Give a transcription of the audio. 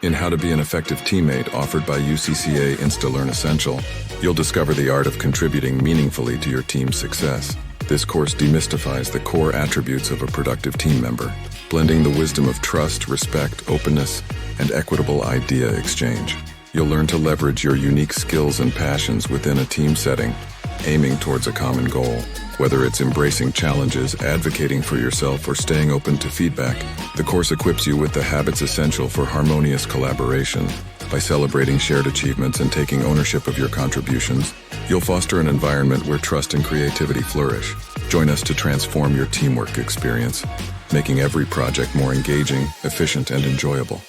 In How to Be an Effective Teammate, offered by U.C.C.A. InstaLearn Essential, you'll discover the art of contributing meaningfully to your team's success. This course demystifies the core attributes of a productive team member, blending the wisdom of trust, respect, openness, and equitable idea exchange. You'll learn to leverage your unique skills and passions within a team setting, aiming towards a common goal. Whether it's embracing challenges, advocating for yourself, or staying open to feedback, the course equips you with the habits essential for harmonious collaboration. By celebrating shared achievements and taking ownership of your contributions, you'll foster an environment where trust and creativity flourish. Join us to transform your teamwork experience, making every project more engaging, efficient, and enjoyable.